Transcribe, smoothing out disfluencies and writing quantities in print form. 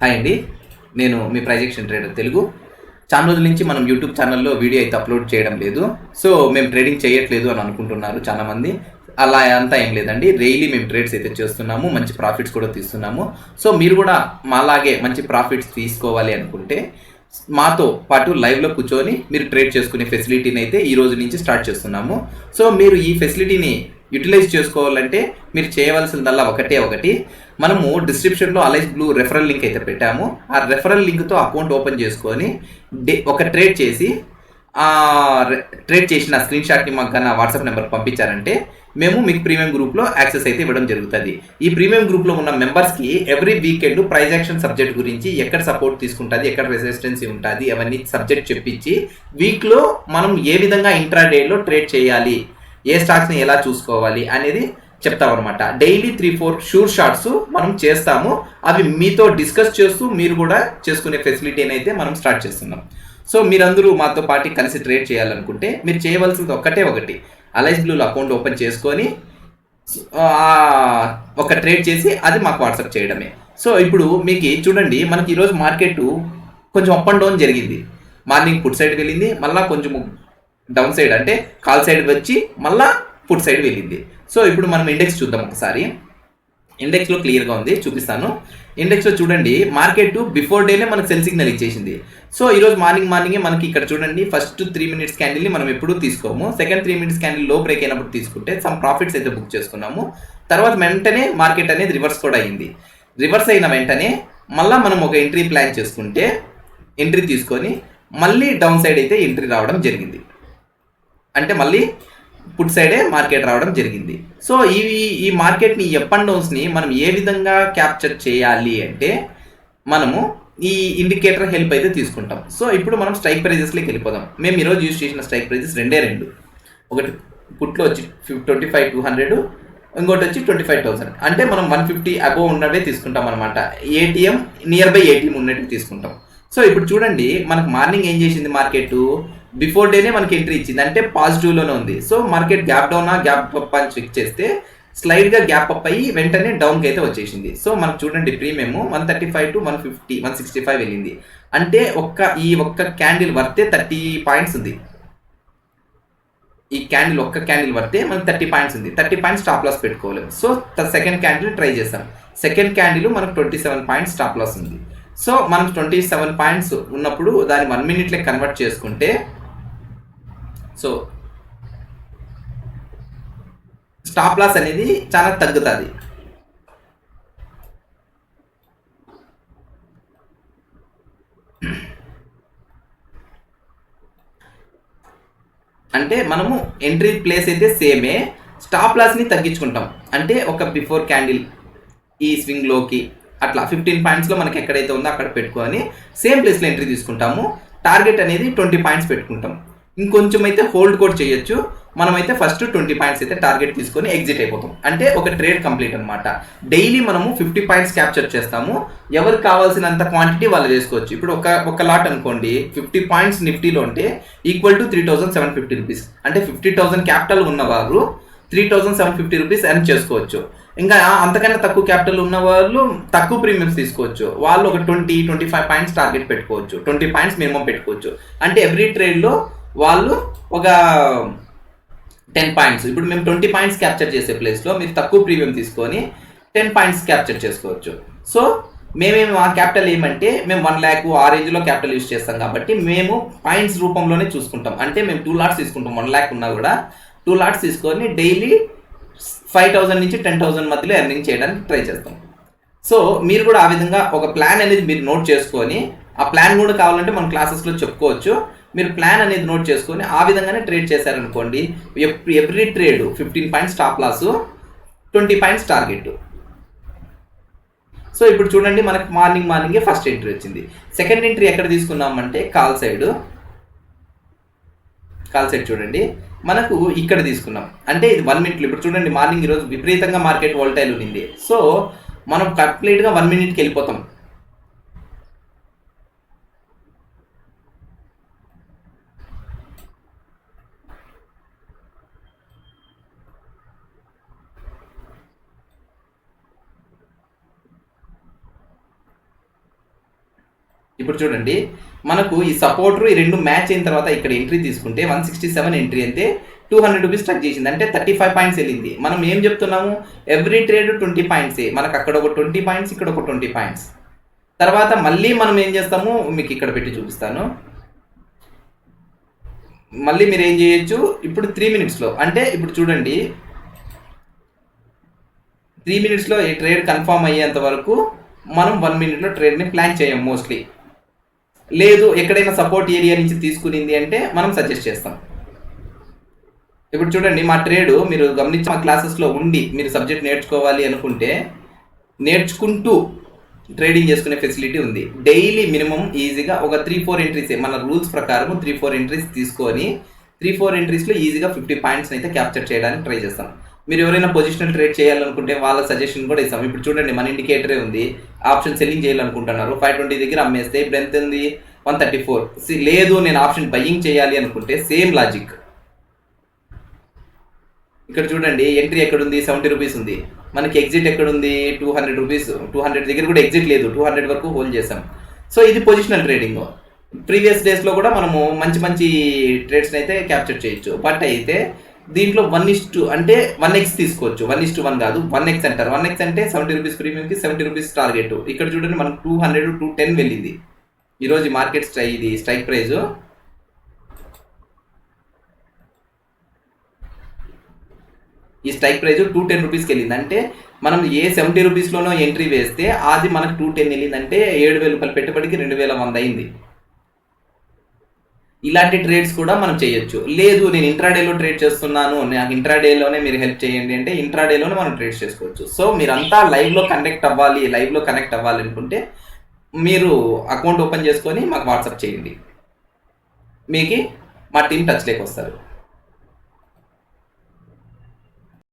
Hi అండి, నేను మీ ప్రైజెక్షన్ trader Telugu. చాలా రోజుల నుంచి మనం యూట్యూబ్ ఛానల్లో వీడియో అయితే అప్లోడ్ చేయడం లేదు. సో మేము ట్రేడింగ్ చేయట్లేదు అని అనుకుంటున్నారు చాలామంది. అలా అంతా ఏం లేదండి, డైలీ మేము ట్రేడ్స్ అయితే చేస్తున్నాము, మంచి ప్రాఫిట్స్ కూడా తీస్తున్నాము. సో మీరు కూడా మాలాగే మంచి ప్రాఫిట్స్ తీసుకోవాలి అనుకుంటే మాతో పాటు లైవ్లో కూర్చొని మీరు ట్రేడ్ చేసుకునే ఫెసిలిటీని అయితే ఈ రోజు నుంచి స్టార్ట్ చేస్తున్నాము. సో మీరు ఈ ఫెసిలిటీని యూటిలైజ్ చేసుకోవాలంటే మీరు చేయవలసిందల్లా ఒకటి, మనము డిస్క్రిప్షన్లో అలైస్ బ్లూ రెఫరల్ లింక్ అయితే పెట్టాము. ఆ రెఫరల్ లింక్తో అకౌంట్ ఓపెన్ చేసుకొని ఒక ట్రేడ్ చేసి ట్రేడ్ చేసిన స్క్రీన్ షాట్ని మాకు కన్నా వాట్సాప్ నెంబర్ పంపించారంటే మేము మీకు ప్రీమియం గ్రూప్లో యాక్సెస్ అయితే ఇవ్వడం జరుగుతుంది. ఈ ప్రీమియం గ్రూప్లో ఉన్న మెంబర్స్కి every weekend price action subject గురించి ఎక్కడ సపోర్ట్ తీసుకుంటుంది, ఎక్కడ రెసిస్టెన్సీ ఉంటుంది, అవన్నీ సబ్జెక్ట్ చెప్పించి వీక్లో మనం ఏ విధంగా ఇంట్రాడేలో ట్రేడ్ చేయాలి, ఏ స్టాక్స్ని ఎలా చూసుకోవాలి అనేది చెప్తామన్నమాట. డైలీ 3-4 షూర్ షాట్స్ మనం చేస్తాము. అవి మీతో డిస్కస్ చేస్తూ మీరు కూడా చేసుకునే ఫెసిలిటీని అయితే మనం స్టార్ట్ చేస్తున్నాం. సో మీరందరూ మాతో పాటు కలిసి ట్రేడ్ చేయాలనుకుంటే మీరు చేయవలసింది ఒకటి, అలైస్ బ్లూలో అకౌంట్ ఓపెన్ చేసుకొని ఒక ట్రేడ్ చేసి అది మాకు వాట్సాప్ చేయడమే. సో ఇప్పుడు మీకు చూడండి, మనకి ఈరోజు మార్కెట్ కొంచెం అప్ అండ్ డౌన్ జరిగింది. మార్నింగ్ పుట్ సైడ్ వెళ్ళింది, మళ్ళీ కొంచెం డౌన్ సైడ్ అంటే కాల్ సైడ్ వచ్చి మళ్ళీ పుట్ సైడ్ వెళ్ళింది. సో ఇప్పుడు మనం ఇండెక్స్ చూద్దాం ఒకసారి. ఇండెక్స్లో క్లియర్గా ఉంది, చూపిస్తాను. ఇండెక్స్లో చూడండి, మార్కెట్ బిఫోర్ డేనే మనకు సెల్ సిగ్నల్ ఇచ్చేసింది. సో ఈరోజు మార్నింగే మనకి ఇక్కడ చూడండి, ఫస్ట్ 3 మినిట్స్ క్యాండిల్ని మనం ఎప్పుడూ తీసుకోము. సెకండ్ 3 మినిట్స్ క్యాండిల్ లో బ్రేక్ అయినప్పుడు తీసుకుంటే సమ్ ప్రాఫిట్స్ అయితే బుక్ చేసుకున్నాము. తర్వాత వెంటనే మార్కెట్ అనేది రివర్స్ కూడా అయింది. రివర్స్ అయిన వెంటనే మళ్ళీ మనం ఒక ఎంట్రీ ప్లాన్ చేసుకుంటే ఎంట్రీ తీసుకొని మళ్ళీ డౌన్ సైడ్ అయితే ఎంట్రీ రావడం జరిగింది. అంటే మళ్ళీ పుట్ సైడే మార్కెట్ రావడం జరిగింది. సో ఈ మార్కెట్ని అప్ అండ్ డౌన్స్ని మనం ఏ విధంగా క్యాప్చర్ చేయాలి అంటే మనము ఈ ఇండికేటర్ హెల్ప్ అయితే తీసుకుంటాం. సో ఇప్పుడు మనం స్ట్రైక్ ప్రైజెస్లోకి వెళ్ళిపోదాం. మేము ఈరోజు యూజ్ చేసిన స్ట్రైక్ ప్రైజెస్ రెండు. ఒకటి పుట్లో వచ్చి 25,200, ఇంకోటి వచ్చి 25,000. అంటే మనం 150 అబోవ్ ఉన్నవే తీసుకుంటాం అనమాట. ఏటీఎం నియర్ బై ఏటీఎం ఉన్నట్టు తీసుకుంటాం. సో ఇప్పుడు చూడండి, మనకు మార్నింగ్ ఏం చేసింది, మార్కెట్ బిఫోర్ డేనే మనకి ఎంట్రీ ఇచ్చింది, అంటే పాజిటివ్లోనే ఉంది. సో మార్కెట్ గ్యాప్ డౌనా గ్యాప్ అప్ అని చెక్ చేస్తే స్లైడ్గా గ్యాప్ అప్ అయ్యి వెంటనే డౌన్కి అయితే వచ్చేసింది. సో మనకు చూడండి, ప్రీమియం 135 to 150, 165 వెళ్ళింది. అంటే ఈ ఒక్క క్యాండిల్ వర్తే 30 పాయింట్స్ ఉంది. ఈ క్యాండిల్ ఒక్క క్యాండిల్ వర్తే మనకు 30 పాయింట్స్ ఉంది. 30 పాయింట్స్ స్టాప్ లాస్ పెట్టుకోవాలి. సో సెకండ్ క్యాండిల్ ట్రై చేస్తాం. సెకండ్ క్యాండిల్ మనకు 27 పాయింట్స్ స్టాప్ లాస్ ఉంది. సో మనం 27 పాయింట్స్ ఉన్నప్పుడు దాన్ని 1 మినిట్లో కన్వర్ట్ చేసుకుంటే, సో స్టాప్ లాస్ అనేది చాలా తగ్గుతుంది. అంటే మనము ఎంట్రీ ప్లేస్ అయితే సేమే, స్టాప్ లాస్ని తగ్గించుకుంటాం. అంటే ఒక బిఫోర్ క్యాండిల్ ఈ స్వింగ్లోకి అట్లా 15 పాయింట్స్లో మనకి ఎక్కడైతే ఉందో అక్కడ పెట్టుకొని సేమ్ ప్లేస్లో ఎంట్రీ తీసుకుంటాము. టార్గెట్ అనేది 20 పాయింట్స్ పెట్టుకుంటాం. ఇంకొంచెం అయితే హోల్డ్ కూడా చేయొచ్చు. మనమైతే ఫస్ట్ 20 పాయింట్స్ అయితే టార్గెట్ తీసుకొని ఎగ్జిట్ అయిపోతాం. అంటే ఒక ట్రేడ్ కంప్లీట్ అనమాట. డైలీ మనము 50 పాయింట్స్ క్యాప్చర్ చేస్తాము. ఎవరికి కావాల్సినంత క్వాంటిటీ వాళ్ళు చేసుకోవచ్చు. ఇప్పుడు ఒక లాట్ అనుకోండి, 50 పాయింట్స్ నిఫ్టీలో ఉంటే ఈక్వల్ టు 3,750 రూపీస్. అంటే 50,000 క్యాపిటల్ ఉన్నవారు 3,750 రూపీస్ ఎర్న్ చేసుకోవచ్చు. ఇంకా అంతకన్నా తక్కువ క్యాపిటల్ ఉన్న వాళ్ళు తక్కువ ప్రీమియమ్స్ తీసుకోవచ్చు. వాళ్ళు ఒక 20-25 పాయింట్స్ టార్గెట్ పెట్టుకోవచ్చు. 20 పాయింట్స్ మినిమం పెట్టుకోవచ్చు. అంటే ఎవ్రీ ట్రేడ్లో వాళ్ళు ఒక 10 పాయింట్స్. ఇప్పుడు మేము 20 పాయింట్స్ క్యాప్చర్ చేసే ప్లేస్లో మీరు తక్కువ ప్రీమియం తీసుకొని 10 పాయింట్స్ క్యాప్చర్ చేసుకోవచ్చు. సో ఆ క్యాపిటల్ ఏమంటే మేము 1 lakh ఆ రేంజ్లో క్యాపిటల్ యూజ్ చేస్తాం కాబట్టి మేము పాయింట్స్ రూపంలోనే చూసుకుంటాం. అంటే మేము 2 లాట్స్ తీసుకుంటాం. 1 lakh ఉన్నా కూడా 2 లాట్స్ తీసుకొని డైలీ 5,000 నుంచి 10,000 మధ్యలో ఎర్నింగ్ చేయడానికి ట్రై చేస్తాం. సో మీరు కూడా ఆ విధంగా ఒక ప్లాన్ అనేది మీరు నోట్ చేసుకొని, ఆ ప్లాన్ కూడా కావాలంటే మన క్లాసెస్లో చెప్పుకోవచ్చు. మీరు ప్లాన్ అనేది నోట్ చేసుకొని ఆ విధంగానే ట్రేడ్ చేశారనుకోండి, every trade 15 points stop loss, 20 points target. So ఇప్పుడు చూడండి, మనకు మార్నింగే ఫస్ట్ ఎంట్రీ వచ్చింది. సెకండ్ ఎంట్రీ ఎక్కడ తీసుకున్నామంటే కాల్ సైడ్ చూడండి, మనకు ఇక్కడ తీసుకున్నాం. అంటే ఇది 1 మినిట్లో. ఇప్పుడు చూడండి, మార్నింగ్ ఈరోజు విపరీతంగా మార్కెట్ వోల్టైల్ ఉంది. సో మనం కంప్లీట్గా 1 మినిట్కి వెళ్ళిపోతాం. ఇప్పుడు చూడండి, మనకు ఈ సపోర్టర్ ఈ రెండు మ్యాచ్ అయిన తర్వాత ఇక్కడ ఎంట్రీ తీసుకుంటే 167 ఎంట్రీ అయితే 200 రూపీస్ స్ట్రక్ చేసింది, అంటే 35 పాయింట్స్ వెళ్ళింది. మనం ఏం చెప్తున్నాము, ఎవ్రీ ట్రేడ్ 20 పాయింట్సే, మనకు అక్కడ ఒక 20 పాయింట్స్, ఇక్కడ ఒక 20 పాయింట్స్. తర్వాత మళ్ళీ మనం ఏం చేస్తాము, మీకు ఇక్కడ పెట్టి చూపిస్తాను. మళ్ళీ మీరు ఏం చేయొచ్చు, ఇప్పుడు 3 మినిట్స్లో, అంటే ఇప్పుడు చూడండి 3 మినిట్స్లో ఈ ట్రేడ్ కన్ఫర్మ్ అయ్యేంత వరకు మనం 1 మినిట్లో ట్రేడ్ని ప్లాన్ చేయం మోస్ట్లీ. లేదు ఎక్కడైనా సపోర్ట్ ఏరియా నుంచి తీసుకునింది అంటే మనం సజెస్ట్ చేస్తాం. ఇప్పుడు చూడండి మా ట్రేడ్ మీరు గమనించి మా క్లాసెస్లో ఉండి మీరు సబ్జెక్ట్ నేర్చుకోవాలి అనుకుంటే నేర్చుకుంటూ ట్రేడింగ్ చేసుకునే ఫెసిలిటీ ఉంది. డైలీ మినిమం ఈజీగా ఒక 3-4 ఎంట్రీస్, మన రూల్స్ ప్రకారం 3-4 ఎంట్రీస్ తీసుకొని 3-4 ఎంట్రీస్లో ఈజీగా 50 పాయింట్స్ అయితే క్యాప్చర్ చేయడానికి ట్రై చేస్తాం. మీరు ఎవరైనా పొజిషనల్ ట్రేడ్ చేయాలనుకుంటే వాళ్ళ సజెషన్ కూడా ఇస్తాం. ఇప్పుడు చూడండి మన ఇండికేటరే ఉంది, ఆప్షన్ సెల్లింగ్ చేయాలనుకుంటున్నారు, 520 దగ్గర అమ్మేస్తే ఇప్పుడు ఎంత ఉంది, 134. లేదు నేను ఆప్షన్ బయ్యింగ్ చేయాలి అనుకుంటే సేమ్ లాజిక్. ఇక్కడ చూడండి ఎంట్రీ ఎక్కడుంది, 70 రూపీస్ ఉంది, మనకి ఎగ్జిట్ ఎక్కడుంది, 200 రూపీస్, 200 దగ్గర కూడా ఎగ్జిట్ లేదు, 200 వరకు హోల్డ్ చేసాం. సో ఇది పొజిషనల్ ట్రేడింగ్. ప్రీవియస్ డేస్లో కూడా మనము మంచి మంచి ట్రేడ్స్ని అయితే క్యాప్చర్ చేయొచ్చు. బట్ అయితే దీంట్లో 1:2 అంటే 1x తీసుకోవచ్చు, 1:1 కాదు, 1x అంటారు. 1x అంటే 70 రూపీస్ ప్రీమియంకి 70 రూపీస్ టార్గెట్. ఇక్కడ చూడండి మనకు 200 210 వెళ్ళింది ఈరోజు మార్కెట్ ఇది స్ట్రైక్ ప్రైజ్. ఈ స్ట్రైక్ ప్రైజ్ 210 రూపీస్కి వెళ్ళింది, అంటే మనం ఏ 70 రూపీస్లోనో ఎంట్రీ వేస్తే అది మనకు 210 వెళ్ళిందంటే 7,000 రూపాయలు పెట్టుబడికి 2,100 అయింది. ఇలాంటి ట్రేడ్స్ కూడా మనం చేయొచ్చు. లేదు నేను ఇంట్రాడేలో ట్రేడ్ చేస్తున్నాను, నాకు ఇంట్రాడేలోనే మీరు హెల్ప్ చేయండి అంటే ఇంట్రాడేలోనే మనం ట్రేడ్స్ చేసుకోవచ్చు. సో మీరంతా లైవ్లో కనెక్ట్ అవ్వాలి అనుకుంటే మీరు అకౌంట్ ఓపెన్ చేసుకొని మాకు వాట్సాప్ చేయండి, మీకు మా టీం టచ్లోకి వస్తారు.